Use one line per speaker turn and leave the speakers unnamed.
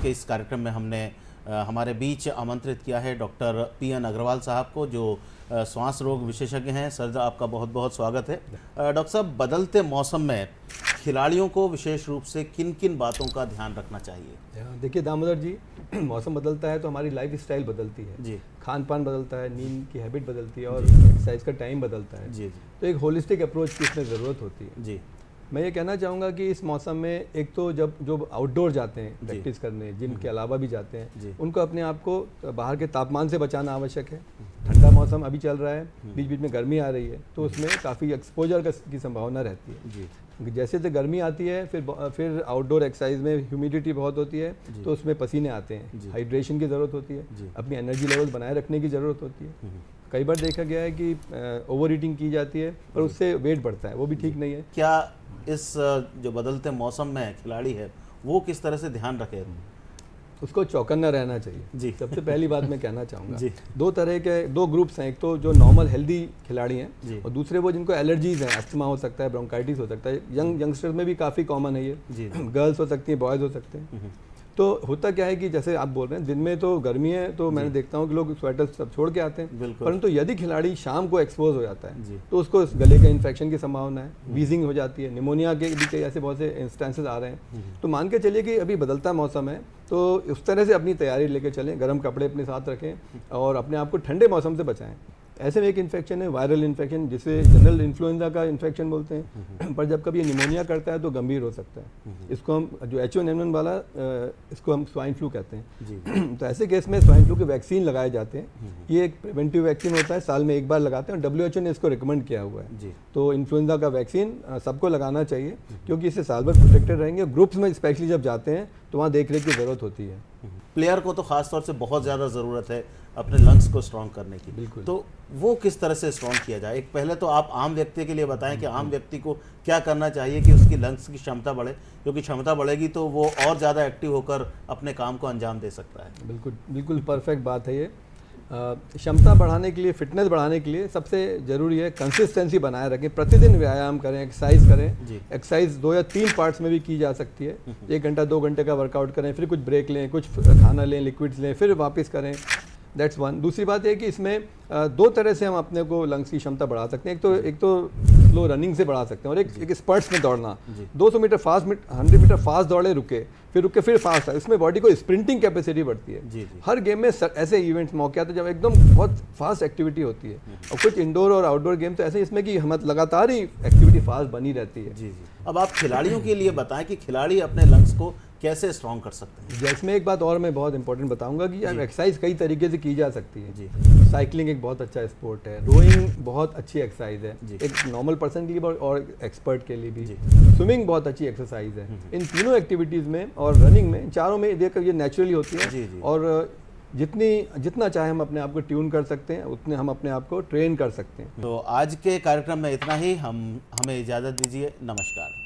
के इस कार्यक्रम में हमने हमारे बीच आमंत्रित किया है डॉक्टर पीएन अग्रवाल साहब को, जो श्वास रोग विशेषज्ञ हैं। सर, आपका बहुत बहुत स्वागत है। डॉक्टर साहब, बदलते मौसम में खिलाड़ियों को विशेष रूप से किन किन बातों का ध्यान रखना चाहिए?
देखिए दामोदर जी, मौसम बदलता है तो हमारी लाइफ स्टाइल बदलती है
जी,
खान पान बदलता है, नींद की हैबिट बदलती है और एक्सरसाइज का टाइम बदलता है।
जी,
तो एक होलिस्टिक अप्रोच की इसमें ज़रूरत होती है।
जी,
मैं ये कहना चाहूँगा कि इस मौसम में एक तो जब जो आउटडोर जाते हैं प्रैक्टिस करने, जिम के अलावा भी जाते हैं, उनको अपने आप को बाहर के तापमान से बचाना आवश्यक है। ठंडा मौसम अभी चल रहा है, बीच बीच में गर्मी आ रही है, तो उसमें काफ़ी एक्सपोजर की संभावना रहती है।
जी,
जैसे तो गर्मी आती है, फिर आउटडोर एक्सरसाइज में ह्यूमिडिटी बहुत होती है, तो उसमें पसीने आते हैं, हाइड्रेशन की ज़रूरत होती है, अपनी एनर्जी लेवल बनाए रखने की ज़रूरत होती है। कई बार देखा गया है कि ओवर ईटिंग की जाती है और उससे वेट बढ़ता है, वो भी ठीक नहीं है।
क्या इस जो बदलते मौसम में खिलाड़ी है वो किस तरह से ध्यान रखे?
उसको चौकन्ना रहना चाहिए
जी।
सबसे पहली बात मैं कहना चाहूँगा।
जी।
दो तरह के दो ग्रुप्स हैं, एक तो जो नॉर्मल हेल्दी खिलाड़ी हैं और दूसरे वो जिनको एलर्जीज हैं, अस्थमा हो सकता है, ब्रोंकाइटिस हो सकता है। यंगस्टर्स में भी काफ़ी कॉमन है ये।
जी।
गर्ल्स हो सकती हैं, बॉयज़ हो सकते हैं। तो होता क्या है कि जैसे आप बोल रहे हैं, दिन में तो गर्मी है तो मैंने देखता हूँ कि लोग स्वेटर सब छोड़ के आते हैं, परंतु यदि खिलाड़ी शाम को एक्सपोज हो जाता है तो उसको गले के इन्फेक्शन की संभावना है, वीजिंग हो जाती है, निमोनिया के भी कई ऐसे बहुत से इंस्टेंसेस आ रहे हैं। तो मान के चलिए कि अभी बदलता मौसम है, तो उस तरह से अपनी तैयारी लेके चलें, गर्म कपड़े अपने साथ रखें और अपने आप को ठंडे मौसम से बचाएं। ऐसे में एक इन्फेक्शन है वायरल इन्फेक्शन, जिसे जनरल इन्फ्लुएंजा का इन्फेक्शन बोलते हैं, पर जब कभी ये निमोनिया करता है तो गंभीर हो सकता है। इसको हम जो H1N1 वाला, इसको हम स्वाइन फ्लू कहते हैं। तो ऐसे केस में स्वाइन फ्लू के वैक्सीन लगाए जाते हैं। ये एक प्रिवेंटिव वैक्सीन होता है, साल में एक बार लगाते हैं और WHO ने इसको रिकमेंड किया हुआ है। तो इन्फ्लुएंजा का वैक्सीन सबको लगाना चाहिए, क्योंकि इससे साल भर प्रोटेक्टेड रहेंगे। ग्रुप्स में स्पेशली जब जाते हैं तो वहाँ देख रेख की ज़रूरत होती है।
प्लेयर को तो खास तौर से बहुत ज़्यादा ज़रूरत है अपने लंग्स को स्ट्रॉन्ग करने की।
बिल्कुल।
तो वो किस तरह से स्ट्रॉन्ग किया जाए? एक पहले तो आप आम व्यक्ति के लिए बताएं कि आम व्यक्ति को क्या करना चाहिए कि उसकी लंग्स की क्षमता बढ़े, क्योंकि क्षमता बढ़ेगी तो वो और ज़्यादा एक्टिव होकर अपने काम को अंजाम दे सकता है।
बिल्कुल बिल्कुल परफेक्ट बात है ये। क्षमता बढ़ाने के लिए, फिटनेस बढ़ाने के लिए सबसे ज़रूरी है कंसिस्टेंसी बनाए रखें। प्रतिदिन व्यायाम करें, एक्सरसाइज करें। एक्सरसाइज 2 या 3 पार्ट्स में भी की जा सकती है। 1 घंटा 2 घंटे का वर्कआउट करें, फिर कुछ ब्रेक लें, कुछ खाना लें, लिक्विड्स लें, फिर वापस करें। That's one. दूसरी बात है कि इसमें 2 तरह से हम अपने को लंग्स की क्षमता बढ़ा सकते हैं। एक तो स्लो रनिंग से बढ़ा सकते हैं और एक स्पर्ट्स में दौड़ना। 200 मीटर फास्ट, 100 मीटर फास्ट दौड़े, रुके फिर फास्ट है, इसमें बॉडी को स्प्रिंटिंग कैपेसिटी बढ़ती है। हर गेम में ऐसे इवेंट्स मौके आते हैं जब एकदम बहुत फास्ट एक्टिविटी होती है, और कुछ इंडोर और आउटडोर गेम तो ऐसे इसमें कि हम लगातार ही एक्टिविटी फास्ट बनी रहती है।
अब आप खिलाड़ियों के लिए बताएं कि खिलाड़ी अपने लंग्स को कैसे स्ट्रॉन्ग कर सकते हैं?
जिसमें एक बात और मैं बहुत इंपॉर्टेंट बताऊंगा कि एक्सरसाइज कई तरीके से की जा सकती है। साइकिलिंग एक बहुत अच्छा स्पोर्ट है, रोइंग बहुत अच्छी एक्सरसाइज है, एक नॉर्मल पर्सन के लिए और एक्सपर्ट के लिए भी। स्विमिंग बहुत अच्छी एक्सरसाइज है। इन तीनों एक्टिविटीज़ में और रनिंग में, चारों में देखकर ये नेचुरली होती है। और जितना चाहे हम अपने आप को ट्यून कर सकते हैं, उतने हम अपने आप को ट्रेन कर सकते हैं।
तो आज के कार्यक्रम में इतना ही। हमें इजाज़त दीजिए। नमस्कार।